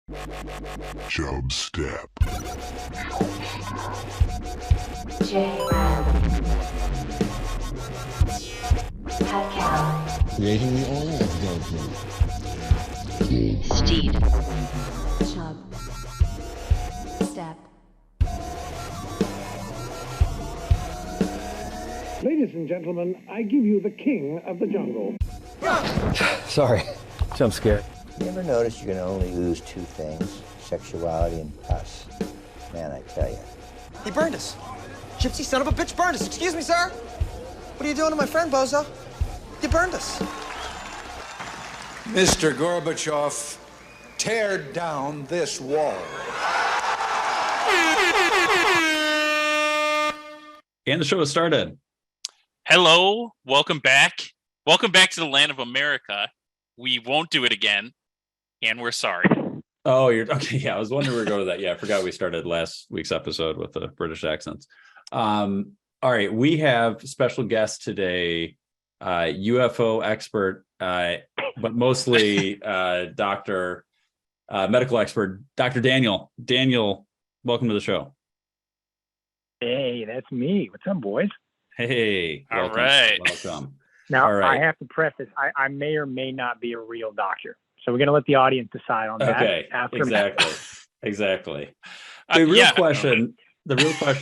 Chubstep. Jrad. Cacao. Creating the oil of gold. Steed. Chub. Step. Ladies and gentlemen, I give you the king of the jungle. Sorry, jump scare. You ever notice you can only lose two things? Sexuality and us. Man, I tell you. He burned us. Gypsy son of a bitch burned us. Excuse me, sir. What are you doing to my friend, Bozo? You burned us. Mr. Gorbachev, tear down this wall. And the show has started. Hello, welcome back. Welcome back to the land of America. We won't do it again, and we're sorry. Oh, you're okay. Yeah, I was wondering where to go with that. Yeah, I forgot we started last week's episode with the British accents. All right, we have special guest today, UFO expert, but mostly doctor, medical expert, Dr. Daniel. Daniel, welcome to the show. Hey, that's me. What's up, boys? Hey, all right. Welcome. Now, all right. I have to preface, I may or may not be a real doctor. So we're going to let the audience decide on that. Okay, after exactly. The real question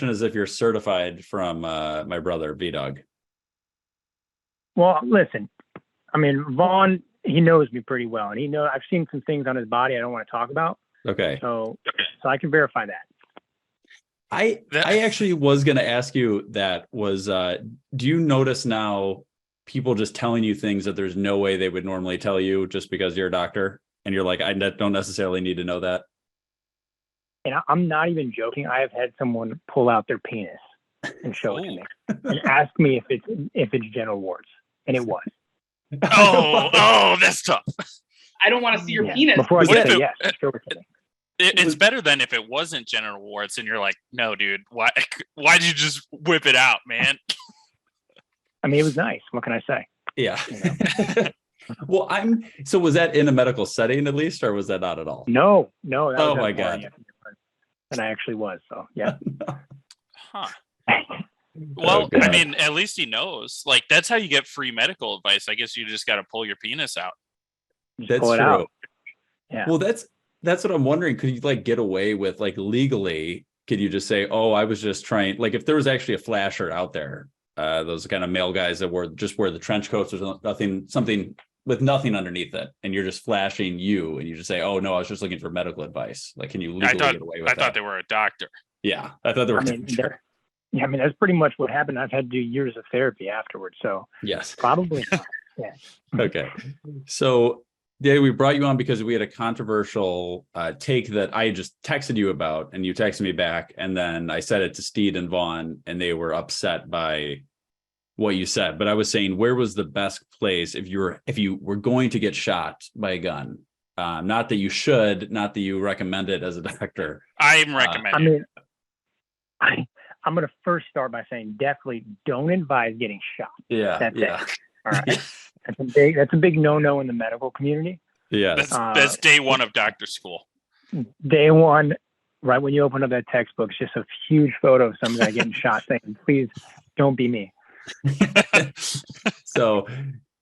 is if you're certified from my brother, V-Dog. Well, listen, I mean, Vaughn, he knows me pretty well. And I've seen some things on his body I don't want to talk about. Okay. So I can verify that. I actually was going to ask you that was, do you notice now people just telling you things that there's no way they would normally tell you just because you're a doctor? And you're like, I don't necessarily need to know that. And I'm not even joking. I have had someone pull out their penis and show it to me and ask me if it's genital warts. And it was. Oh, that's tough. I don't want to see your penis. Before I say yes, show it to me. It's better than if it wasn't genital warts and you're like, no, dude, why'd you just whip it out, man? I mean, it was nice. What can I say? Yeah. Well, so was that in a medical setting at least, or was that not at all? No. Oh my God. And I actually was, so yeah. Huh. Well, I mean, at least he knows. Like, that's how you get free medical advice. I guess you just got to pull your penis out. That's true. Out. Yeah. Well, that's what I'm wondering. Could you like get away with, like, legally? Could you just say, "Oh, I was just trying"? Like, if there was actually a flasher out there, those kind of male guys that wear the trench coats or something with nothing underneath it, and you're just flashing you, and you just say, "Oh no, I was just looking for medical advice." Like, can you legally get away with that? I thought they were a doctor. Yeah, I thought they were. Yeah, I mean, that's pretty much what happened. I've had to do years of therapy afterwards, so yes, probably not. Yeah. Okay, so Dave, we brought you on because we had a controversial take that I just texted you about, and you texted me back, and then I said it to Steed and Vaughn, and they were upset by what you said. But I was saying, where was the best place if you were going to get shot by a gun? Not that you should, not that you recommend it as a doctor. I'm recommending. I mean, I'm going to first start by saying definitely don't advise getting shot. Yeah, that's yeah. it. All right. That's a big no-no in the medical community. Yeah, that's day one of doctor school. Day one, right when you open up that textbook, it's just a huge photo of some guy getting shot saying, "Please don't be me." So,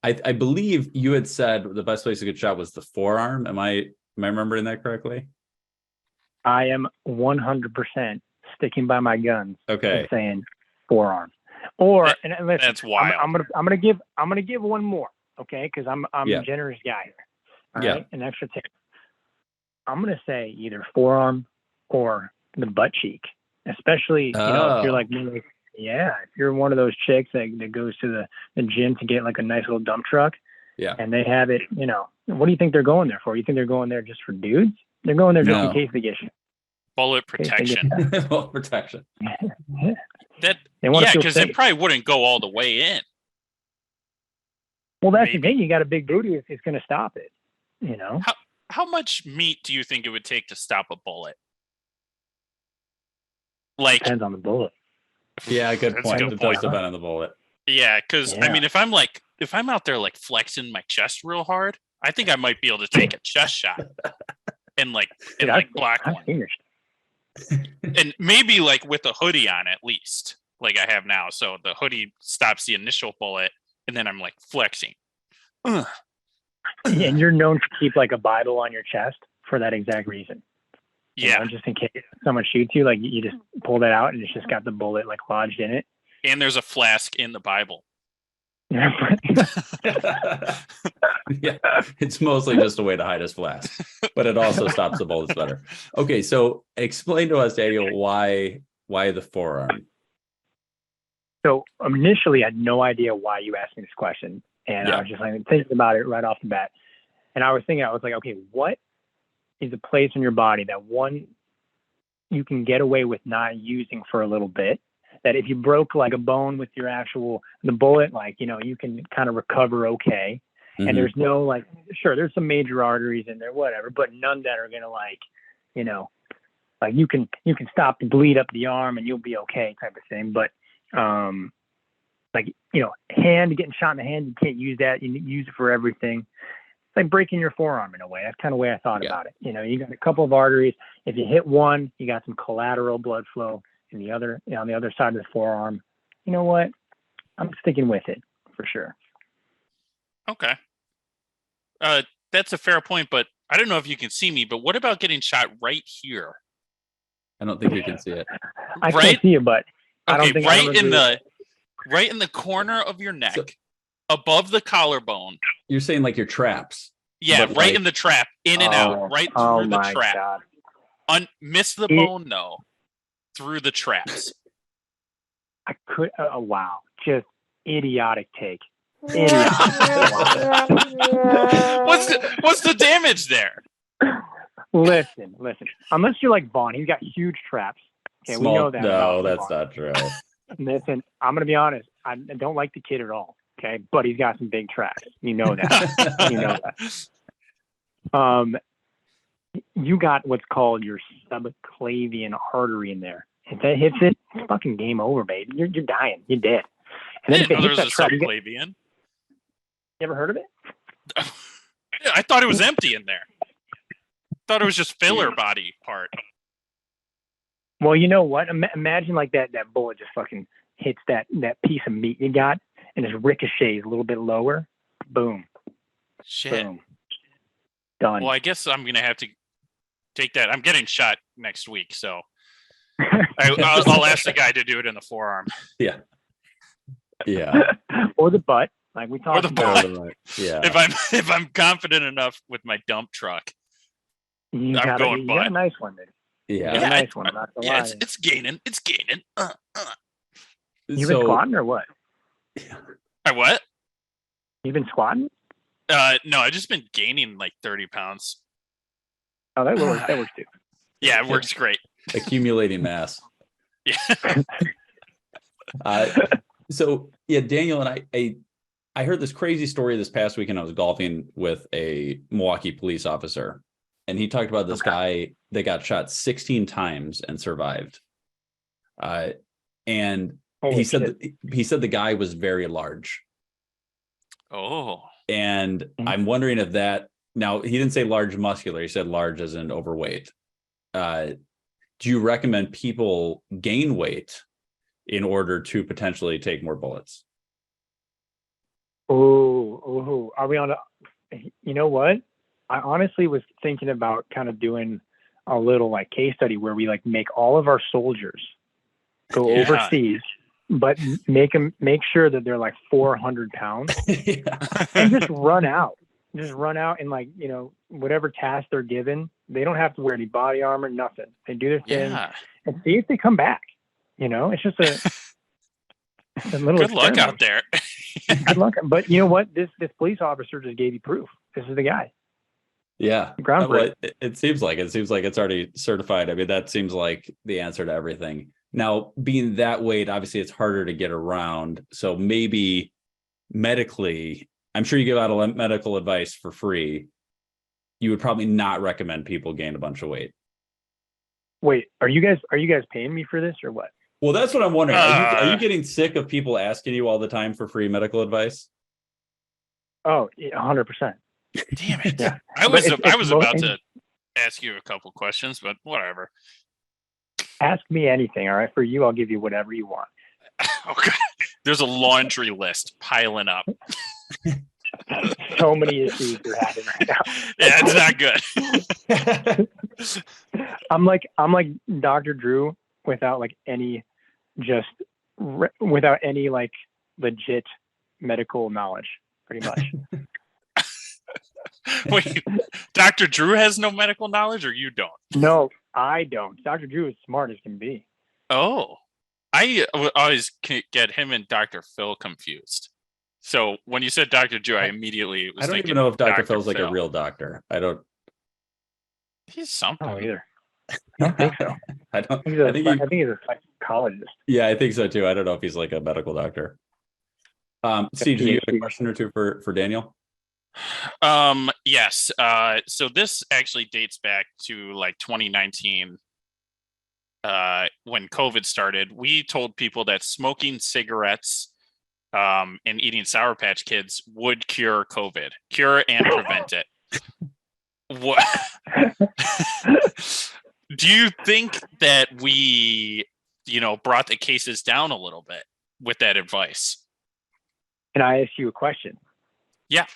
I believe you had said the best place to get shot was the forearm. Am I remembering that correctly? I am 100% sticking by my guns. Okay, and saying forearm. Or and listen, that's wild. I'm gonna give one more, okay? Because I'm a generous guy here. All right, an extra tip. I'm gonna say either forearm or the butt cheek, especially if you're like me. Yeah, if you're one of those chicks that goes to the gym to get like a nice little dump truck. Yeah, and they have it. What do you think they're going there for? You think they're going there just for dudes? They're going there just in case they get shot. Bullet protection. Bullet protection. Because it probably wouldn't go all the way in. Well, that's the thing. You got a big booty; it's going to stop it. How much meat do you think it would take to stop a bullet? Like, depends on the bullet. Yeah, good point. It does depend on the bullet. Yeah, because I mean, if I'm out there like flexing my chest real hard, I think I might be able to take a chest shot. and like Dude, black I've one. seen your And maybe like with a hoodie on at least, like I have now. So the hoodie stops the initial bullet, and then I'm like flexing. And you're known to keep like a Bible on your chest for that exact reason. Yeah. You know, just in case someone shoots you, like you just pull that out and it's just got the bullet like lodged in it. And there's a flask in the Bible. Yeah, it's mostly just a way to hide his flask, but it also stops the bullets better. Okay, so explain to us, Daniel, why the forearm? So initially, I had no idea why you asked me this question, and I was just like thinking about it right off the bat. And I was like, okay, what is a place in your body that one you can get away with not using for a little bit? That if you broke like a bone with your the bullet, like, you know, you can kind of recover okay. Mm-hmm. And there's no like, sure, there's some major arteries in there, whatever, but none that are gonna like, you know, like you can stop the bleed up the arm and you'll be okay type of thing. But like, you know, getting shot in the hand, you can't use that. You use it for everything. It's like breaking your forearm in a way. That's kind of the way I thought about it. You know, you got a couple of arteries. If you hit one, you got some collateral blood flow. And the other, you know, on the other side of the forearm, you know what? I'm sticking with it for sure. Okay. That's a fair point, but I don't know if you can see me, but what about getting shot right here? I don't think you can see it. I can't see it, but I don't think right in the corner of your neck, above the collarbone. You're saying like your traps. Yeah, right in the trap, in and out, right through the trap. Miss the bone, though. Through the traps. I could. Wow, just idiotic take. What's the damage there? Listen. Unless you're like Vaughn, he's got huge traps. Okay, we know that. No, that's not true. Listen, I'm gonna be honest. I don't like the kid at all. Okay, but he's got some big traps. You know that. You know that. You got what's called your subclavian artery in there. If that hits it, it's fucking game over, baby. You're dying. You're dead. And then if it hits that trap, subclavian. You ever heard of it? Yeah, I thought it was empty in there. I thought it was just filler body part. Well, you know what? Imagine like that bullet just fucking hits that piece of meat you got and just ricochets a little bit lower. Boom. Shit. Boom. Done. Well, I guess I'm going to have to take that. I'm getting shot next week, so I'll ask the guy to do it in the forearm. Yeah. Or the butt, like we talked about. Yeah. If I'm confident enough with my dump truck, I'm going butt. You got a nice one, man. Yeah. A nice one. It's gaining. It's gaining. You been squatting or what? I what? You been squatting? No, I've just been gaining like 30 pounds. Oh, that works too. Yeah, it works great. Accumulating mass. Yeah. So yeah, Daniel and I heard this crazy story this past weekend. I was golfing with a Milwaukee police officer, and he talked about this guy that got shot 16 times and survived. And he said the guy was very large. Oh. And I'm wondering if that, now he didn't say large muscular, he said large as in overweight. Do you recommend people gain weight in order to potentially take more bullets? Oh, are we on you know what? I honestly was thinking about kind of doing a little like case study where we like make all of our soldiers go overseas, but make sure that they're like 400 pounds and just run out and like, you know, whatever task they're given, they don't have to wear any body armor, nothing. They do their thing and see if they come back. You know, it's just a little good luck out there. Good luck. But you know what? This police officer just gave you proof. This is the guy. Yeah. Well, it seems like it's already certified. I mean, that seems like the answer to everything. Now, being that weight, obviously it's harder to get around. So maybe medically, I'm sure you give out a medical advice for free. You would probably not recommend people gain a bunch of weight. Wait, are you guys paying me for this or what? Well, that's what I'm wondering. Are you getting sick of people asking you all the time for free medical advice? Oh, 100%. Damn it! Yeah. I was about to ask you a couple questions, but whatever. Ask me anything, all right? For you, I'll give you whatever you want. Okay. There's a laundry list piling up. So many issues you're having right now. Yeah, it's not good. I'm like Dr. Drew without like any without any like legit medical knowledge, pretty much. Wait, Dr. Drew has no medical knowledge, or you don't? No, I don't. Dr. Drew is smart as can be. Oh, I always get him and Dr. Phil confused. So when you said Dr. Drew, I immediately was I don't thinking even know if Dr. Dr. Phil's like a Phil. real doctor. I don't. He's something. Oh, either. I don't think so. I don't. I think he's a psychologist. Yeah, I think so too. I don't know if he's like a medical doctor. Steve, do you have a question or two for Daniel? Yes. So this actually dates back to like 2019. When COVID started, we told people that smoking cigarettes and eating Sour Patch Kids would cure COVID, cure and prevent it. What do you think that we, brought the cases down a little bit with that advice? Can I ask you a question? Yeah.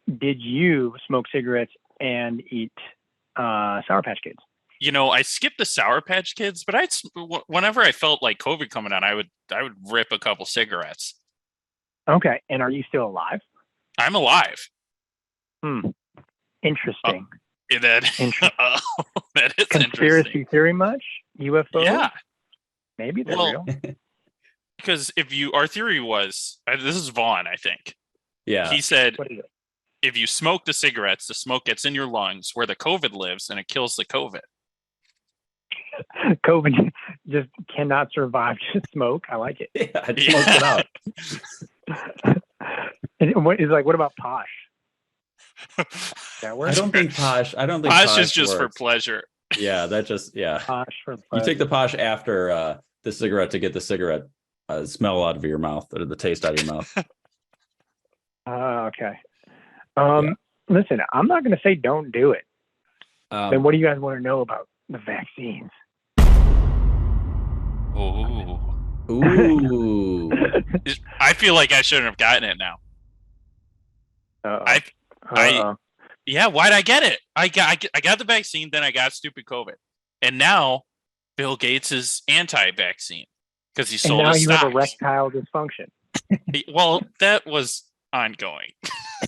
Did you smoke cigarettes and eat Sour Patch Kids? I skipped the Sour Patch Kids, but whenever I felt like COVID coming on, I would rip a couple cigarettes. Okay, and are you still alive? I'm alive. Interesting. That is conspiracy interesting. theory much? UFO? Yeah, maybe they're real. Because our theory was, this is Vaughn, I think. Yeah, he said, What is it? if you smoke the cigarettes, the smoke gets in your lungs where the COVID lives, and it kills the COVID. COVID just cannot survive just smoke. I like it. Yeah, it smokes it out. And what about posh? That works? I don't think posh is just works. for pleasure. Yeah, that just Posh for You pleasure. take the posh after the cigarette to get the cigarette smell out of your mouth or the taste out of your mouth. Okay. Listen, I'm not going to say don't do it. Then what do you guys want to know about the vaccines? Ooh. I feel like I shouldn't have gotten it now. Yeah, why'd I get it? I got the vaccine, then I got stupid COVID. And now Bill Gates is anti-vaccine because he sold his stocks. Have erectile dysfunction. Well, that was ongoing.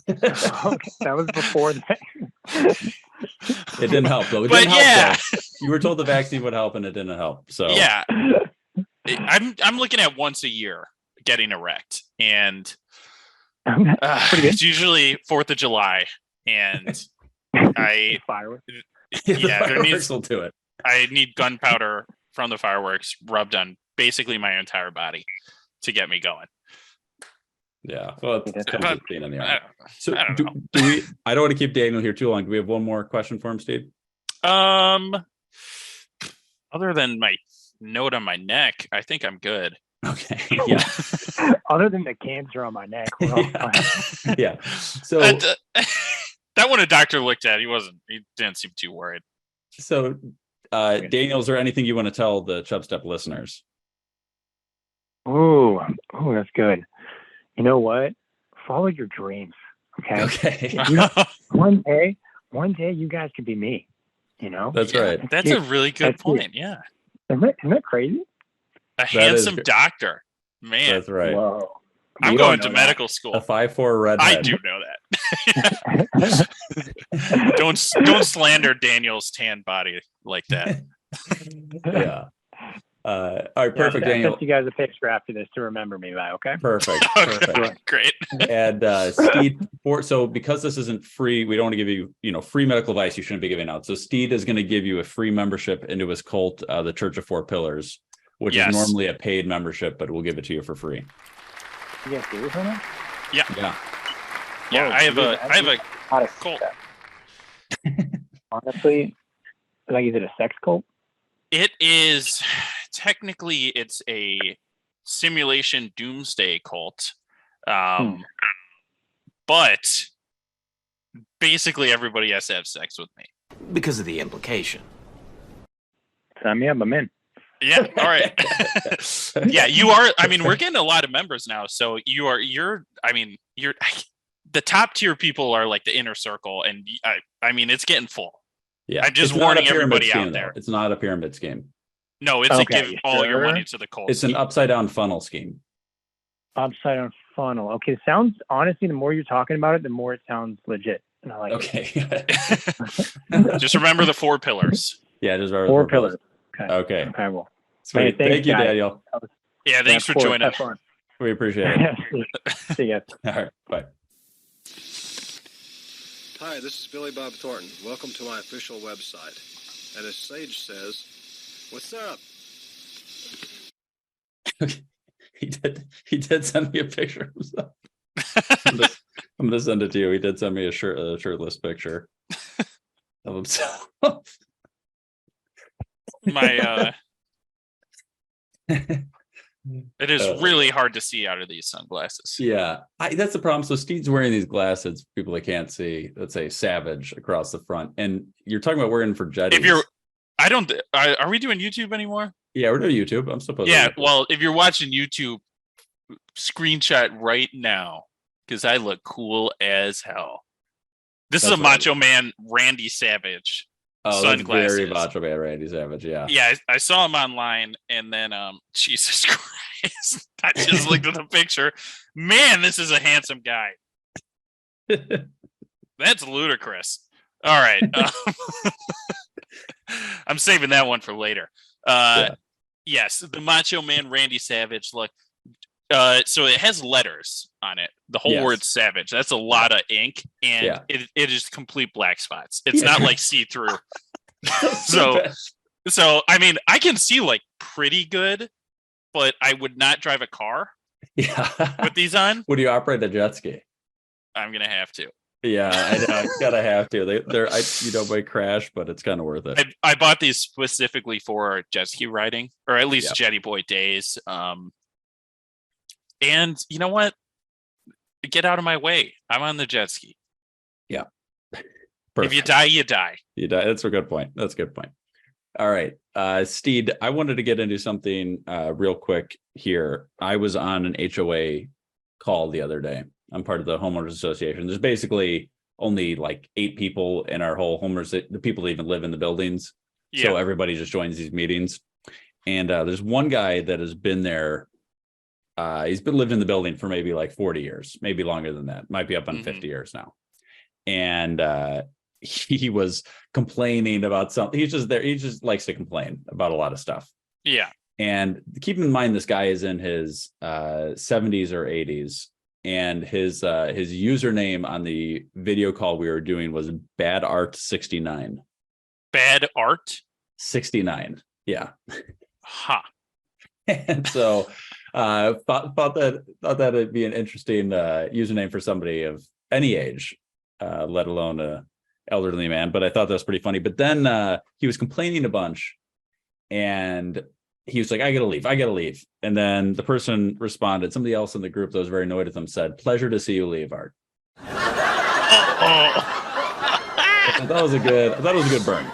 Okay, that was before the vaccine. It didn't help though. You were told the vaccine would help and it didn't help. So yeah, I'm looking at once a year getting erect, and it's usually 4th of July, and fireworks. Yeah, there needs to it. I need gunpowder from the fireworks rubbed on basically my entire body to get me going. Yeah, well, it's pain in the arm. So I don't know. I don't want to keep Daniel here too long. Do we have one more question for him, Steve? Other than my note on my neck, I think I'm good. Okay. Yeah. Other than the cancer on my neck, we're all fine. Yeah. So that one a doctor looked at, he didn't seem too worried. So Daniel, is there anything you want to tell the Chubstep listeners? Oh, that's good. You know what? Follow your dreams. Okay. One day you guys could be me. That's right. That's a really good point. Yeah. Isn't that crazy? A handsome doctor, man. That's right. Whoa. I'm going to medical school. A 5'4" redhead. I do know that. Don't slander Daniel's tan body like that. Yeah. All right, perfect, Daniel. I'll send you guys a picture after this to remember me by, okay? Perfect. Great. And Steed, so because this isn't free, we don't want to give you, free medical advice you shouldn't be giving out. So Steed is going to give you a free membership into his cult, the Church of Four Pillars, which is normally a paid membership, but we'll give it to you for free. You guys do this on that? Yeah. Yeah. Yeah, I have a cult. Honestly, is it a sex cult? It is technically it's a simulation doomsday cult. But basically everybody has to have sex with me. because of the implication. Sign me up, I'm in. Yeah. All right. Yeah, you are. I mean, we're getting a lot of members now. So you're the top tier people are like the inner circle. And I mean, it's getting full. Yeah. I'm just warning everybody scheme, out there. It's not a pyramid scheme. No, it's a give all your money to the cult. It's an upside down funnel scheme. Upside down funnel. Okay. It sounds, honestly, the more you're talking about it, the more it sounds legit. And I like Just remember the 4 pillars. Yeah, just remember four pillars. Okay. Okay. Well, sweet. Hey, Thank you, guys. Daniel. Yeah, thanks for joining. We appreciate it. See you guys. All right. Bye. Hi, this is Billy Bob Thornton. Welcome to my official website. And as Sage says, what's up? He did send me a picture of himself. I'm gonna send it to you. He did send me a shirtless picture of himself. It is really hard to see out of these sunglasses. Yeah, that's the problem. So Steve's wearing these glasses, people that can't see, let's say Savage across the front. And you're talking about wearing for jetties. Are we doing YouTube anymore? Yeah, we're doing YouTube. I'm supposed to. Yeah, well, if you're watching YouTube, screenshot right now because I look cool as hell. This is a Macho Man Randy Savage sunglasses. Very Macho Man Randy Savage, yeah. Yeah, I saw him online, and then Jesus Christ, I just looked at the picture. Man, this is a handsome guy. That's ludicrous. All right, I'm saving that one for later. Yes, the Macho Man Randy Savage look. So it has letters on it. The whole word Savage. That's a lot of ink, and it is complete black spots. It's not like see-through. So I mean, I can see like pretty good, but I would not drive a car. Yeah, with these on. Would you operate a jet ski? I'm gonna have to. Yeah, I know. You gotta have to. You might crash, but it's kind of worth it. I bought these specifically for jet ski riding, or at least Jetty Boy days. And you know what? Get out of my way. I'm on the jet ski. Yeah. Perfect. If you die, you die. You die. That's a good point. All right. Steed, I wanted to get into something real quick here. I was on an HOA call the other day. I'm part of the homeowners association. There's basically only like 8 people in our whole homeowners, the people that even live in the buildings. Yeah. So everybody just joins these meetings. And there's one guy that has been there. He's been living in the building for maybe like 40 years, maybe longer than that. Might be up on 50 years now. And he was complaining about something. He's just there. He just likes to complain about a lot of stuff. Yeah. And keep in mind, this guy is in his 70s or 80s. And his username on the video call we were doing was Bad Art 69. Bad Art 69. Yeah. Ha. And so thought that it'd be an interesting username for somebody of any age, let alone a elderly man. But I thought that was pretty funny. But then he was complaining a bunch, and he was like, I gotta leave. And then the person responded, somebody else in the group that was very annoyed with him said, pleasure to see you leave, Art. That was a good burn.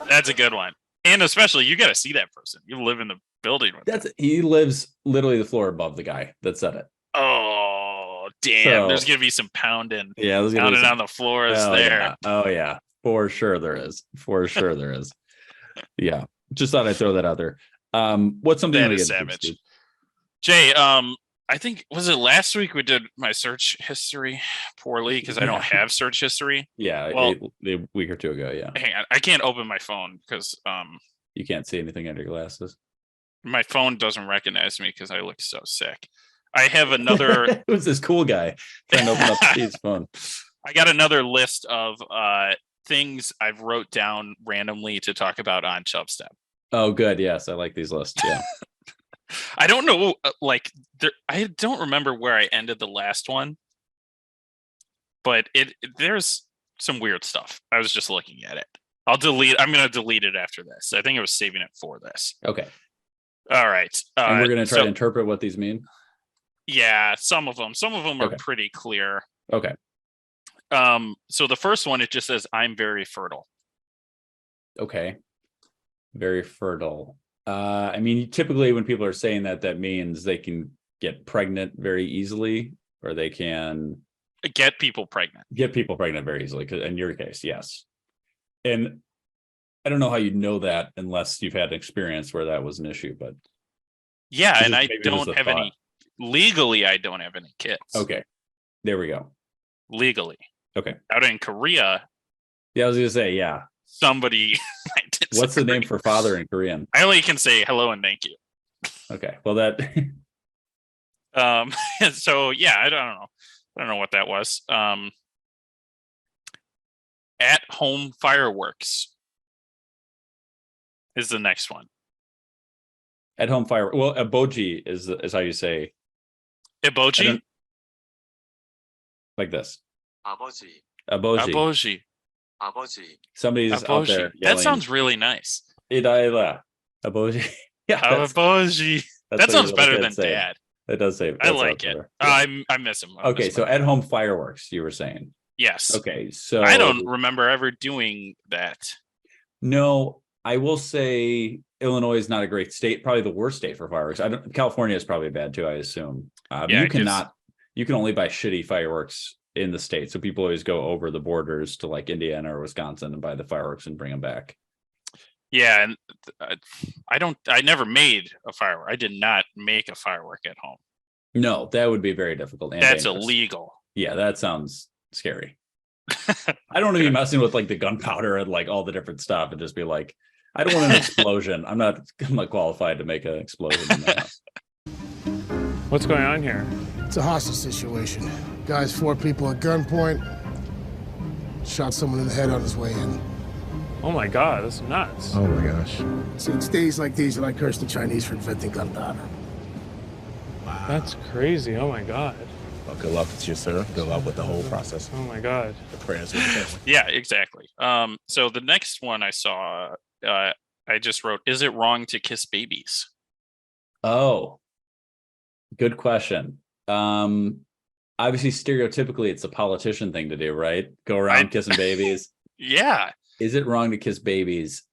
That's a good one. And especially, you got to see that person. You live in the building with him. He lives literally the floor above the guy that said it. Oh, damn. There's going to be some pounding. Yeah, there's pounding on the floors there. Yeah. Oh, yeah. For sure there is. Yeah. Just thought I'd throw that out there. What's something that is savage? Jay, I think, was it last week we did my search history poorly because I don't have search history? Yeah, well, a week or two ago, yeah. Hang on, I can't open my phone because you can't see anything under your glasses. My phone doesn't recognize me because I look so sick. I have another. Who's this cool guy trying to open up Steve's phone? I got another list of things I've wrote down randomly to talk about on Chubstep. Oh, good. Yes, I like these lists. Yeah. I don't know, I don't remember where I ended the last one, but there's some weird stuff. I was just looking at it. I'm going to delete it after this. I think I was saving it for this. Okay. All right. And we're going to try to interpret what these mean. Yeah, some of them are pretty clear. Okay. So the first one, it just says, I'm very fertile. Okay. Very fertile. I mean, typically when people are saying that, that means they can get pregnant very easily, or they can get people pregnant very easily. Because in your case, yes. And I don't know how you know that unless you've had an experience where that was an issue, but yeah, and I don't have any legally. I don't have any kids. Okay, there we go. Legally, okay. Out in Korea. Yeah, I was gonna say, yeah. Somebody. What's the name for father in Korean? I only can say hello and thank you. Okay, well that. So yeah, I don't know what that was. At home fireworks is the next one. At home fireworks. Well, eboji is how you say. Eboji. Like this. 아버지. Eboji. 아버지. Somebody's out there. That sounds really nice. Idaila. Eboji. Yeah. Eboji. That sounds better than dad. That does say. I like it. Yeah. I miss him. Okay, so at home fireworks, you were saying. Yes. Okay, so I don't remember ever doing that. No, I will say Illinois is not a great state. Probably the worst state for fireworks. California is probably bad too, I assume. You can only buy shitty fireworks in the state. So people always go over the borders to like Indiana or Wisconsin and buy the fireworks and bring them back. Yeah, and I never made a firework. I did not make a firework at home. No, that would be very difficult. And that's dangerous. Illegal. Yeah, that sounds scary. I don't want to be messing with like the gunpowder and like all the different stuff and just be like, I don't want an explosion. I'm not qualified to make an explosion in my house. What's going on here? It's a hostage situation. Guys, 4 people at gunpoint. Shot someone in the head on his way in. Oh my God, that's nuts. Oh my gosh. See, it's days like these that I curse the Chinese for inventing gunpowder. Wow. That's crazy. Oh my God. Well, good luck with you, sir. Good luck with the whole process. Oh my God. The prayers with the family. Yeah, exactly. So the next one I saw, I just wrote, is it wrong to kiss babies? Oh, good question. Obviously, stereotypically, it's a politician thing to do, right? Go around kissing babies. Yeah. Is it wrong to kiss babies?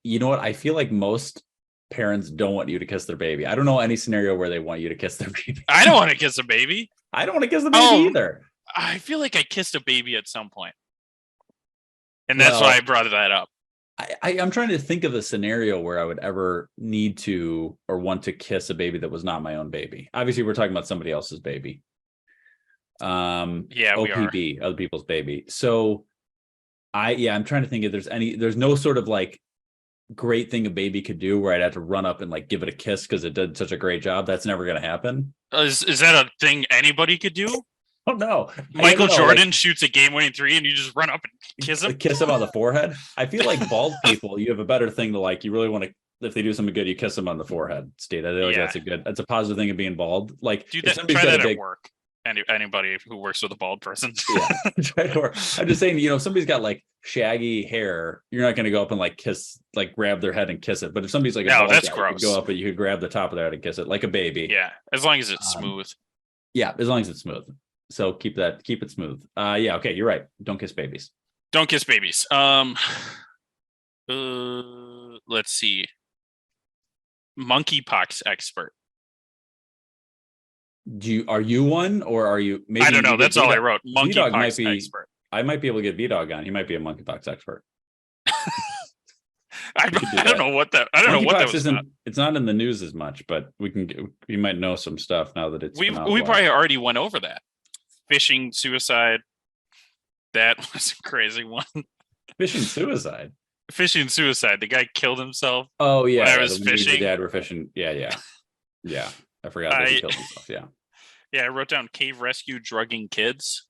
You know what? I feel like most parents don't want you to kiss their baby. I don't know any scenario where they want you to kiss their baby. I don't want to kiss a baby. I don't want to kiss the baby either. I feel like I kissed a baby at some point. And that's why I brought that up. I'm trying to think of a scenario where I would ever need to or want to kiss a baby that was not my own baby. Obviously, we're talking about somebody else's baby. Yeah, OPB, other people's baby. So I'm trying to think if there's no sort of like great thing a baby could do where I'd have to run up and like give it a kiss because it did such a great job. That's never going to happen. Is that a thing anybody could do? Oh no. Michael Jordan shoots a game-winning 3 and you just run up and kiss him? Kiss him on the forehead? I feel like bald people, you have a better thing to like, you really want to, if they do something good, you kiss them on the forehead. Steve, I feel like that's a positive thing of being bald. Like, try that at work. Anybody who works with a bald person. Yeah. I'm just saying, if somebody's got like shaggy hair, you're not going to go up and like kiss, like grab their head and kiss it. But if somebody's like a bald that's guy, gross. You could go up and you could grab the top of their head and kiss it like a baby. Yeah, as long as it's smooth. Yeah, as long as it's smooth. So keep it smooth. Yeah, okay, you're right. Don't kiss babies. Don't kiss babies. Let's see. Monkeypox expert. Are you one, or are you? Maybe I don't know. That's all I wrote. Monkeypox expert. I might be able to get V-Dog on. He might be a monkeypox expert. I don't know what that. I don't know what that was. It's not in the news as much, but we might know some stuff now that it's. We probably already went over that. Fishing suicide. That was a crazy one. Fishing suicide. Fishing suicide. The guy killed himself. Oh yeah, when I was fishing. My dad were fishing. Yeah. I forgot that he killed himself. Yeah. Yeah, I wrote down cave rescue drugging kids.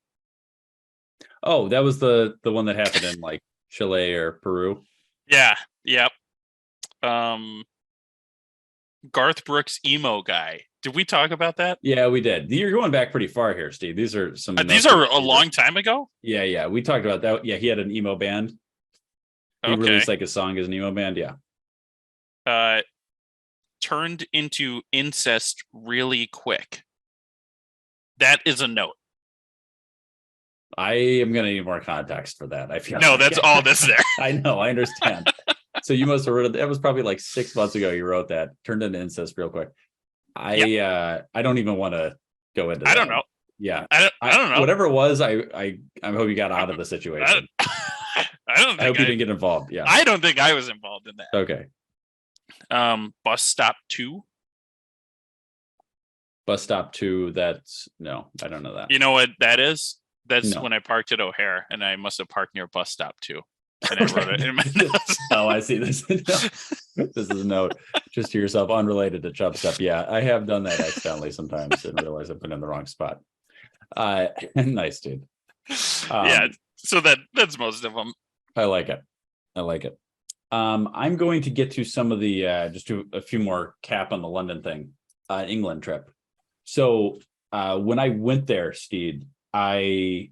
Oh, that was the one that happened in like Chile or Peru. Yeah. Yep. Garth Brooks emo guy. Did we talk about that? Yeah, we did. You're going back pretty far here, Steve. These are some. These are a long time ago. Yeah. We talked about that. Yeah, he had an emo band. He released like a song as an emo band. Yeah. Turned into incest really quick. That is a note. I am going to need more context for that. I feel no, that's all that's there. I know, I understand. So you must have wrote it. That was probably like 6 months ago. You wrote that, turned into incest real quick. I don't even want to go into that. I don't know. Yeah. I don't know. Whatever it was, I hope you got out of the situation. I don't think I hope you didn't get involved. Yeah. I don't think I was involved in that. Okay. Bus stop 2. Bus stop 2. That's no, I don't know that. You know what that is? That's No. when I parked at O'Hare, and I must have parked near bus stop 2. And I wrote it in my notes. Oh, I see this. This is a note just to yourself, unrelated to Chubstep. Yeah, I have done that accidentally sometimes and realize I've been in the wrong spot. Nice, dude. Yeah, so that's most of them. I like it. I'm going to get to some of the just do a few more cap on the London thing, England trip. So when I went there, Steed, when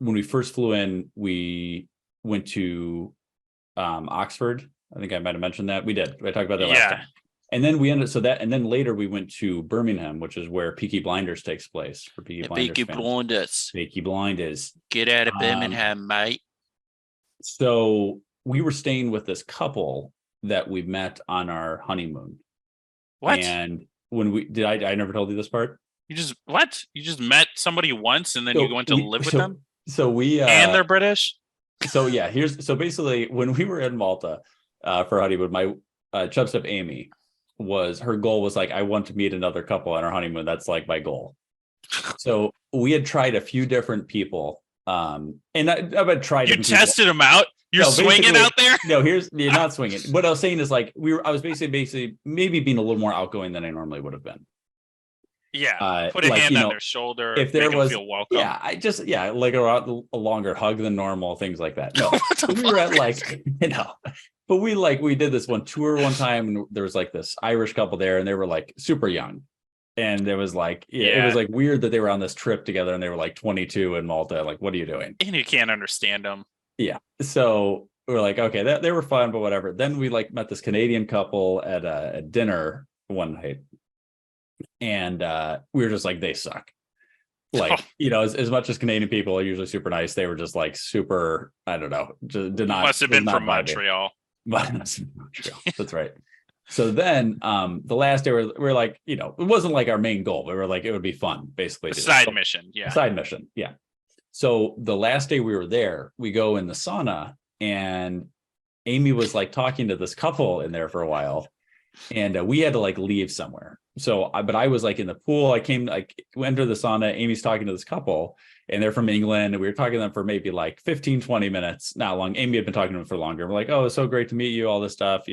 we first flew in, we went to Oxford. I think I might have mentioned that. We did. I talked about that last time. And then we ended and then later we went to Birmingham, which is where Peaky Blinders takes place for Peaky Blinders. Peaky Blinders. Get out of Birmingham, mate. So we were staying with this couple that we met on our honeymoon. What? And when I never told you this part. You just met somebody once and then you went to live with them? So we and they're British? So yeah, basically when we were in Malta for honeymoon, my Chubstep Amy her goal was like, I want to meet another couple on our honeymoon. That's like my goal. So we had tried a few different people. And I've tried. You tested them out? You're swinging out there? No, you're not swinging. What I was saying is like, I was basically maybe being a little more outgoing than I normally would have been. Yeah, put a hand on their shoulder. If there was, feel welcome. Yeah, like a longer hug than normal, things like that. No, we were at like, but we did this one tour one time, and there was like this Irish couple there, and they were like super young, and it was like, it was like weird that they were on this trip together, and they were like 22 in Malta. Like, what are you doing? And you can't understand them. Yeah, so we're like, okay, they were fun, but whatever. Then we like met this Canadian couple at a dinner one night. And we were just like, they suck. Like, as much as Canadian people are usually super nice, they were just like super, I don't know, just did not. Must have been from Montreal. That's right. So then the last day we're like, it wasn't like our main goal, but we were like, it would be fun, basically. A side mission. Yeah. So the last day we were there, we go in the sauna, and Amy was like talking to this couple in there for a while. And we had to like leave somewhere. So, but I was like in the pool. We entered the sauna. Amy's talking to this couple, and they're from England. And we were talking to them for maybe like 15, 20 minutes, not long. Amy had been talking to them for longer. We're like, oh, it's so great to meet you, all this stuff,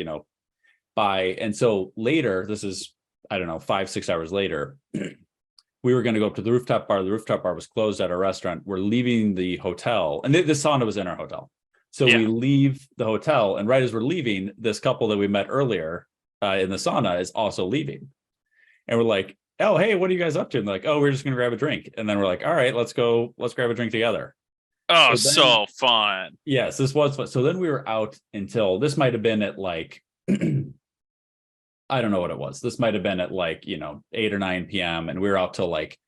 bye. And so later, this is, I don't know, 5-6 hours later, we were going to go up to the rooftop bar. The rooftop bar was closed at our restaurant. We're leaving the hotel, and the sauna was in our hotel. So we leave the hotel, and right as we're leaving, this couple that we met earlier in the sauna is also leaving. And we're like, oh, hey, what are you guys up to? And they're like, oh, we're just going to grab a drink. And then we're like, all right, let's grab a drink together. Oh, so fun. Yes, this was fun. So then we were out until, this might have been at like, I don't know what it was. This might have been at like, 8 or 9 p.m. And we were out till like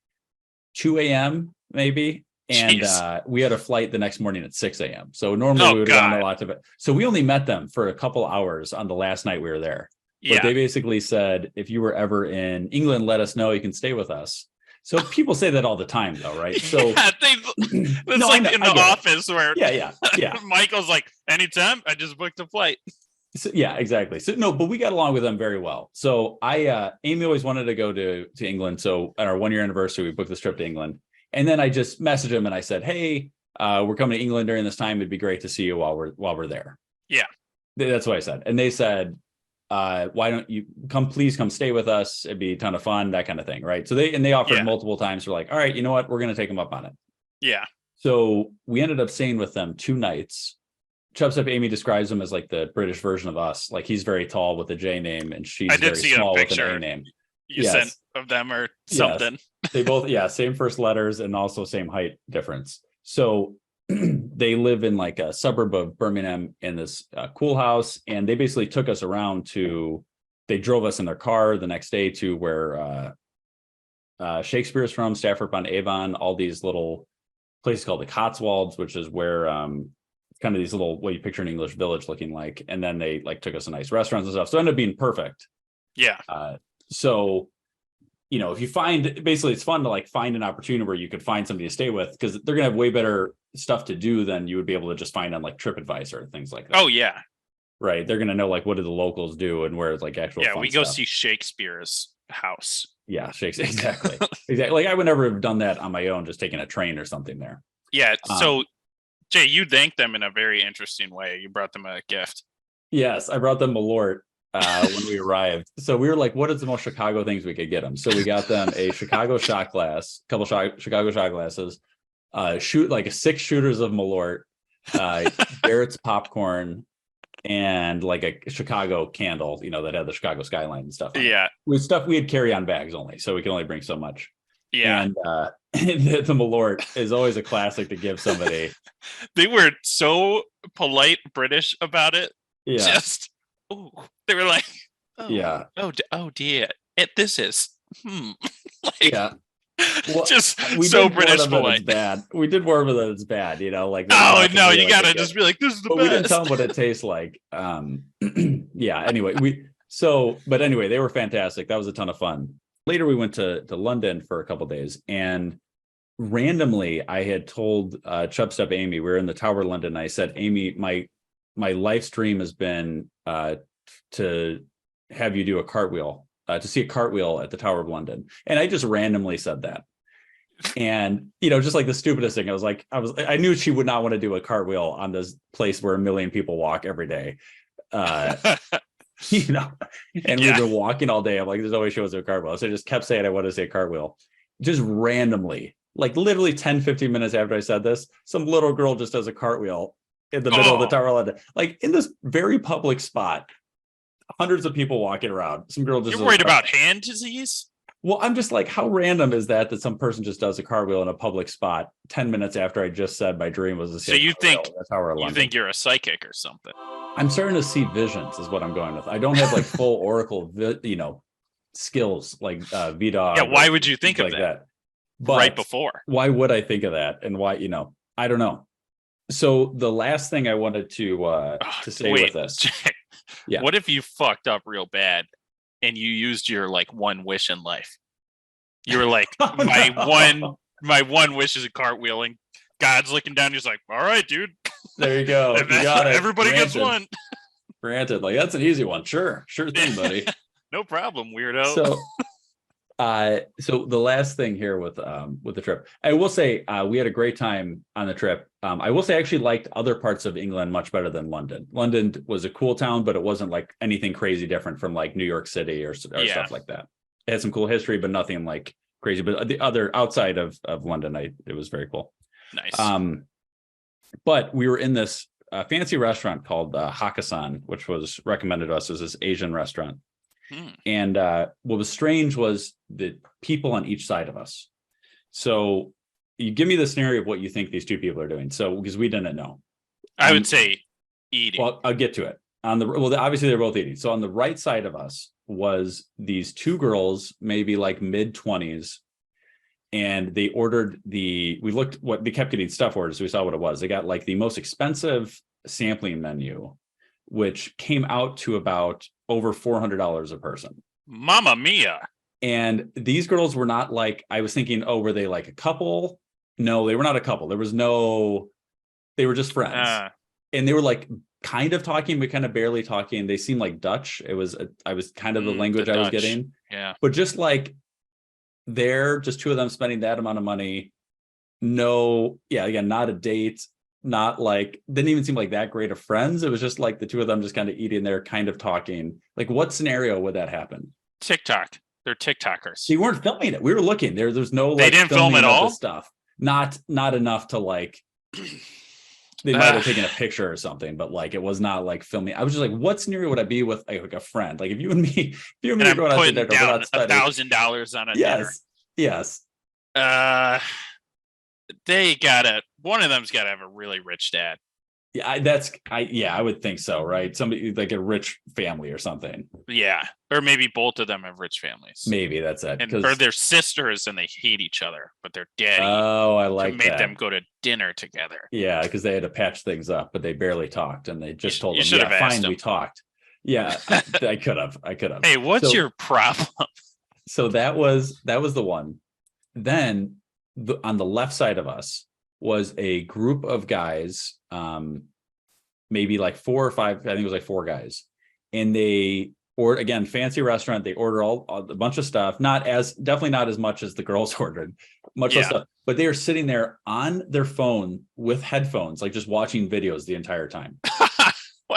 2 a.m. maybe. And we had a flight the next morning at 6 a.m. So normally we would have done a lot of it. So we only met them for a couple hours on the last night we were there. But they basically said, if you were ever in England, let us know. You can stay with us. So people say that all the time, though, right? So it's like in the office where yeah. Michael's like, anytime, I just booked a flight. So, yeah, exactly. So no, but we got along with them very well. So Amy always wanted to go to England. So at our 1-year anniversary, we booked this trip to England. And then I just messaged him and I said, hey, we're coming to England during this time. It'd be great to see you while we're there. Yeah. That's what I said. And they said, why don't you please come stay with us? It'd be a ton of fun, that kind of thing. Right. So they offered multiple times. We're like, all right, you know what? We're going to take them up on it. Yeah. So we ended up staying with them 2 nights. Chubstep Amy describes him as like the British version of us. Like he's very tall with a J name and she's very small with an A name. You sent of them or something. Yes. They both, same first letters and also same height difference. So they live in like a suburb of Birmingham in this cool house, and they basically took us around they drove us in their car the next day to where Shakespeare's from, Stratford-upon-Avon, all these little place called the Cotswolds, which is where kind of these little, what you picture an English village looking like. And then they like took us to nice restaurants and stuff. So it ended up being perfect. Yeah. So, you know, if you find, basically it's fun to like find an opportunity where you could find somebody to stay with, because they're gonna have way better stuff to do than you would be able to just find on like TripAdvisor and things like that. Oh yeah. Right. They're gonna know like what do the locals do and where it's like actual. Yeah, fun we go stuff. see Shakespeare's house. Yeah, Shakespeare. Exactly. Exactly. Like I would never have done that on my own, just taking a train or something there. Yeah. So Jay, you thanked them in a very interesting way. You brought them a gift. Yes, I brought them Malort when we arrived. So we were like, what is the most Chicago things we could get them? So we got them a Chicago shot glass, couple Chicago shot glasses, shoot like 6 shooters of Malort, Barrett's popcorn, and like a Chicago candle, you know, that had the Chicago skyline and stuff. Yeah. With stuff we had carry-on bags only, so we can only bring so much. Yeah. And the Malort is always a classic to give somebody. They were so polite British about it. Yeah. Just, they were like, yeah. Oh dear. This is, like, yeah. Well, just so British polite. It's bad. We did warn them that it's bad, you know, like. Oh no, you gotta just be like, this is the but best. We didn't tell them what it tastes like. Yeah. Anyway, but anyway, they were fantastic. That was a ton of fun. Later, we went to London for a couple of days, and randomly, I had told Chubstep Amy, we were in the Tower of London. And I said, Amy, my life's dream has been to have you do a cartwheel, to see a cartwheel at the Tower of London. And I just randomly said that. And, you know, just like the stupidest thing, I knew she would not want to do a cartwheel on this place where 1 million people walk every day. You know, and we've been walking all day. I'm like, there's no way she wants to do a cartwheel. So I just kept saying I want to say cartwheel. Just randomly, like literally 10, 15 minutes after I said this, some little girl just does a cartwheel in the middle of the Tower of London, like in this very public spot. Hundreds of people walking around. Some girl just. You're worried about hand disease? Well, I'm just like, how random is that some person just does a cartwheel in a public spot 10 minutes after I just said my dream was to see. So you think you're a psychic or something? I'm starting to see visions is what I'm going with. I don't have like full Oracle, skills like VDOG. Yeah, why would you think of that? But right before. Why would I think of that? And why, I don't know. So the last thing I wanted to say with this. Yeah. What if you fucked up real bad and you used your like one wish in life? You were like, my one wish is a cartwheeling. God's looking down. He's like, all right, dude. There you go. You got it. Everybody gets one. Granted. Like, that's an easy one. Sure thing, buddy. No problem, weirdo. So the last thing here with the trip, I will say we had a great time on the trip. I will say I actually liked other parts of England much better than London. London was a cool town, but it wasn't like anything crazy different from like New York City or stuff like that. It had some cool history, but nothing like crazy. But the other outside of London, it was very cool. Nice. But we were in this fancy restaurant called Hakkasan, which was recommended to us as this Asian restaurant. And what was strange was the people on each side of us. So you give me the scenario of what you think these two people are doing. So because we didn't know. I would say eating. Well, I'll get to it. Obviously they're both eating. So on the right side of us was these two girls, maybe like mid-20s. And they ordered they kept getting stuff orders. So we saw what it was. They got like the most expensive sampling menu, which came out to about over $400 a person. Mamma mia. And these girls were not like, I was thinking, were they like a couple? No, they were not a couple. They were just friends. And they were like kind of talking, but kind of barely talking. They seemed like Dutch. I was kind of the language I was getting. Yeah. But just like just two of them spending that amount of money. Again, not a date. Not like, didn't even seem like that great of friends. It was just like the two of them just kind of eating there, kind of talking. Like, what scenario would that happen? TikTok. They're TikTokers. They weren't filming it. We were looking there. There's no. They didn't film at all. Stuff. Not enough to like. They might have taken a picture or something, but like it was not like filming. I was just like, what scenario would I be with like a friend? Like if you and me are going out to dinner, down $1,000 on a dinner. Yes. One of them's got to have a really rich dad. Yeah, I would think so, right? Somebody like a rich family or something. Yeah, or maybe both of them have rich families. Maybe that's it. Or they're sisters and they hate each other, but their daddy I like made that. them go to dinner together. Yeah, because they had to patch things up, but they barely talked, and they just told you them, should have asked fine, him. we talked. Yeah, I could have. Hey, what's your problem? So that was the one. Then on the left side of us was a group of guys, maybe like 4 or 5, I think it was like 4 guys. And they ordered, again, fancy restaurant. They ordered a bunch of stuff, definitely not as much as the girls ordered, much less stuff. But they were sitting there on their phone with headphones, like just watching videos the entire time.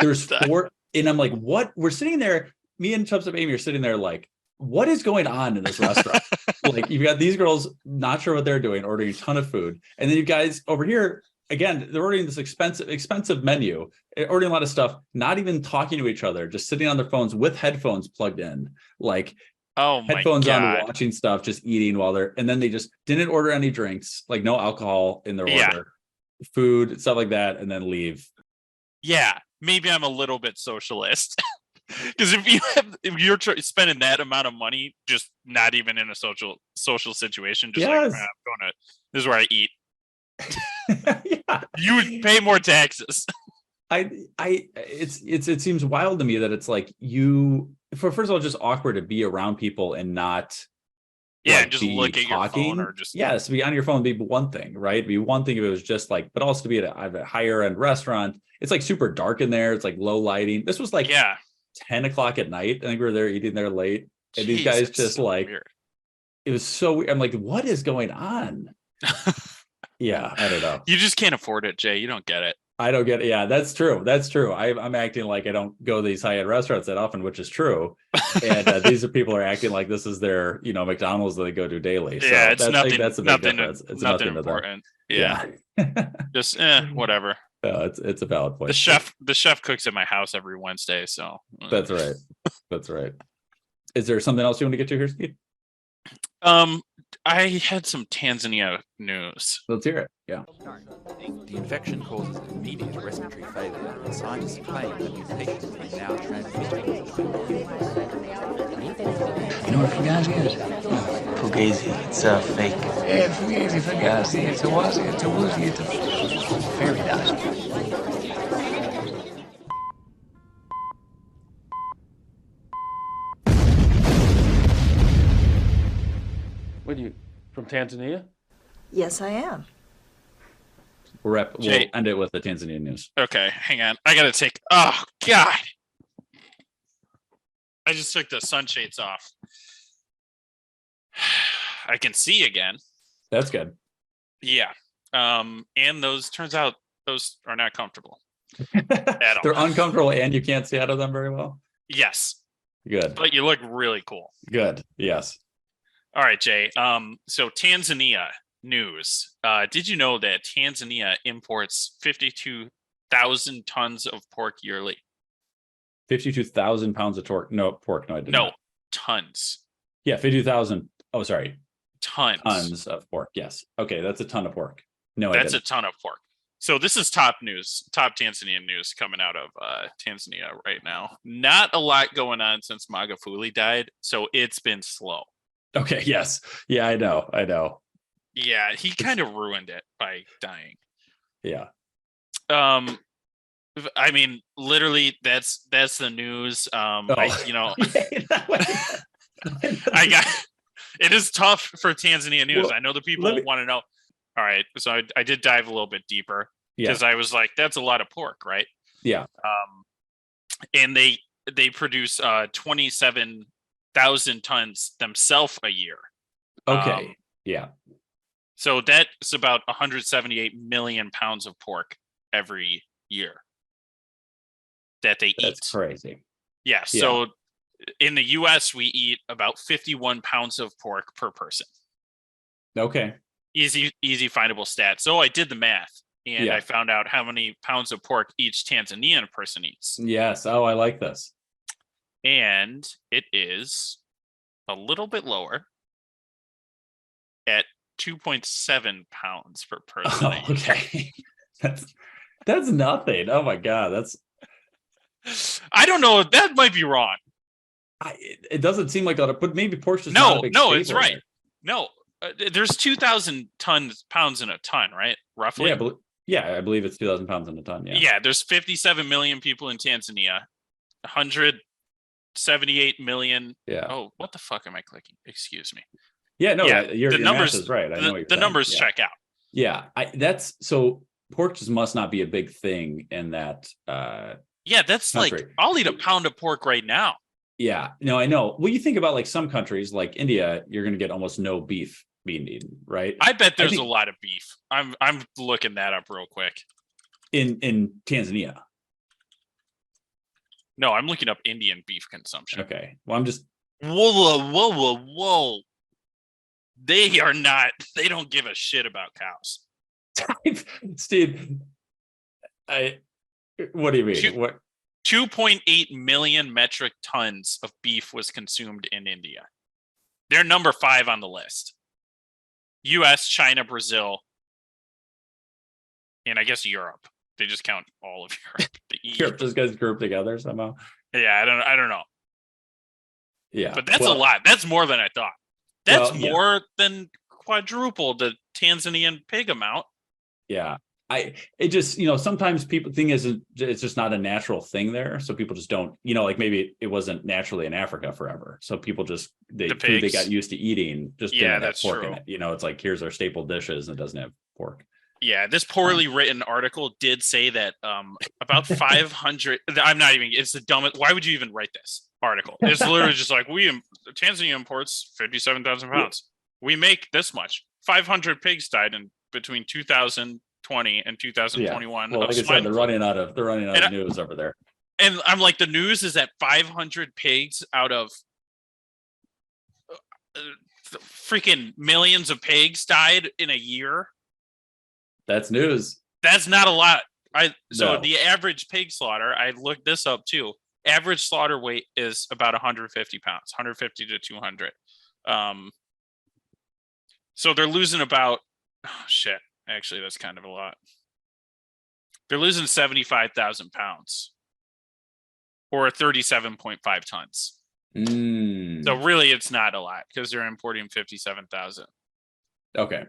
There's 4, and I'm like, what? We're sitting there, me and Chubstep Amy are sitting there like, what is going on in this restaurant? Like, you've got these girls not sure what they're doing, ordering a ton of food, and then you guys over here again, they're ordering this expensive menu, ordering a lot of stuff, not even talking to each other, just sitting on their phones with headphones plugged in, like headphones on, watching stuff, just eating while they're, and then they just didn't order any drinks, like no alcohol in their order, food, stuff like that, and then leave. Yeah, maybe I'm a little bit socialist. Because if you're spending that amount of money, just not even in a social situation, just like, I'm going to, this is where I eat. You would pay more taxes. It seems wild to me that it's like first of all, just awkward to be around people and not just look at your phone or just to be on your phone would be one thing, right? It'd be one thing if it was just like, but also to be at a higher end restaurant, it's like super dark in there, it's like low lighting. This was like 10 o'clock at night. I think we were there eating there late, and these guys just like weird. It was so weird. I'm like, what is going on? Yeah, I don't know. You just can't afford it, Jay. You don't get it. I don't get it. Yeah, that's true. I'm acting like I don't go to these high-end restaurants that often, which is true. And these are people are acting like this is their, McDonald's that they go to daily. So yeah, it's nothing. That's a big difference. It's nothing important. Yeah. Just whatever. No, it's a valid point. The chef cooks at my house every Wednesday, so that's right. That's right. Is there something else you want to get to here, Steve? I had some Tanzania news. Let's hear it. Yeah. The infection causes immediate respiratory failure, and scientists claim that mutations may now transmit. You know what Fugazi is? Fugazi, it's a fake. Yeah, Fugazi, Fugazi, it's a wazi, it's a woozy, it's a fairy dust. What are you, from Tanzania? Yes, I am. We'll end it with the Tanzania news. Okay, hang on. I gotta take. Oh God! I just took the sunshades off. I can see again. That's good. Yeah. And turns out those are not comfortable at all. They're uncomfortable, and you can't see out of them very well. Yes. Good. But you look really cool. Good. Yes. All right, Jay. So Tanzania news. Did you know that Tanzania imports 52,000 tons of pork yearly? 52,000 pounds of pork. No, I didn't. No, tons. Yeah, 52,000. Oh, sorry. Tons of pork. Yes. Okay, that's a ton of pork. No, that's a ton of pork. So this is top Tanzanian news coming out of Tanzania right now. Not a lot going on since Magufuli died, so it's been slow. Okay. Yes. Yeah, I know. Yeah, he kind of ruined it by dying. Yeah. I mean, literally, that's the news. It is tough for Tanzania news. Well, I know the people want to know. All right, so I did dive a little bit deeper because I was like, that's a lot of pork, right? Yeah. And they produce 27,000 tons themselves a year. Okay. Yeah. So that's about 178 million pounds of pork every year that they eat. That's crazy. Yeah. So in the US, we eat about 51 pounds of pork per person. Okay. Easy findable stat. So I did the math and I found out how many pounds of pork each Tanzanian person eats. Yes. Oh, I like this. And it is a little bit lower at 2.7 pounds per person. Oh, okay. That's nothing. Oh my God. I don't know. That might be wrong. It doesn't seem like that, but maybe pork's just not a big No, it's staple right. there. No, there's 2,000 pounds in a ton, right? Roughly. I believe it's 2,000 pounds in a ton. Yeah. Yeah. There's 57 million people in Tanzania. 178 million. Yeah. Oh, what the fuck am I clicking? Excuse me. Yeah. No. Yeah, your numbers math is right. I know what you're the saying. numbers check out. Yeah. So pork just must not be a big thing in that. Yeah, that's country. Like I'll eat a pound of pork right now. Yeah, no, I know. Well, you think about like some countries, like India, you're going to get almost no beef being eaten, right? I bet there's a lot of beef. I'm looking that up real quick. In Tanzania. No, I'm looking up Indian beef consumption. Okay, well, I'm just whoa. They are not. They don't give a shit about cows. Steve, what do you mean? What? 2.8 million metric tons of beef was consumed in India. They're number 5 on the list. US, China, Brazil, and I guess Europe. They just count all of Europe. Europe just gets grouped together somehow. Yeah, I don't know. Yeah, but that's a lot. That's more than I thought. That's more than quadruple the Tanzanian pig amount. Yeah. It just, sometimes people think it's just not a natural thing there. So people just don't, like maybe it wasn't naturally in Africa forever. So people just, they got used to eating just didn't have pork in it. It's like, here's our staple dishes and it doesn't have pork. Yeah. This poorly written article did say that about 500, I'm not even, it's the dumbest. Why would you even write this article? It's literally just like, Tanzania imports 57,000 pounds. We make this much. 500 pigs died in between 2020 and 2021. Yeah. Well, like I said, they're running out of news over there. And I'm like, the news is that 500 pigs out of freaking millions of pigs died in a year. That's news. That's not a lot. The average pig slaughter, I looked this up too. Average slaughter weight is about 150 pounds, 150 to 200. So they're losing about, actually, that's kind of a lot. They're losing 75,000 pounds or 37.5 tons. So really, it's not a lot because they're importing 57,000. Okay.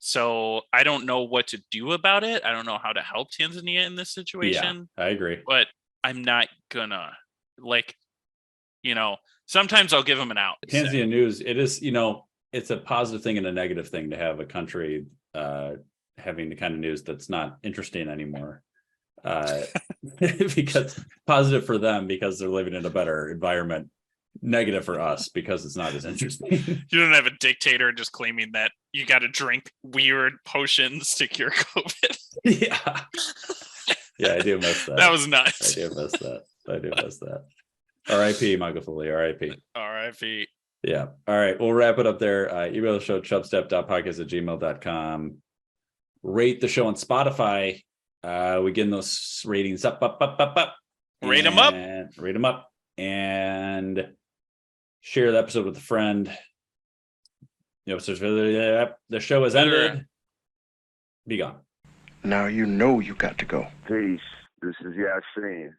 So I don't know what to do about it. I don't know how to help Tanzania in this situation. Yeah, I agree. But I'm not gonna sometimes I'll give them an out. Tanzania news, it is, it's a positive thing and a negative thing to have a country having the kind of news that's not interesting anymore. Because positive for them because they're living in a better environment. Negative for us because it's not as interesting. You don't have a dictator just claiming that you got to drink weird potions to cure COVID. Yeah. Yeah, I do miss that. That was nuts. I do miss that. R.I.P. Magufuli. R.I.P. R.I.P. Yeah. All right. We'll wrap it up there. Email the show, chubstep.podcast@gmail.com. Rate the show on Spotify. We getting those ratings up. Rate them up. Rate them up. And share the episode with a friend. The show has ended. Be gone. Now you know you got to go. Peace. This is Yasin.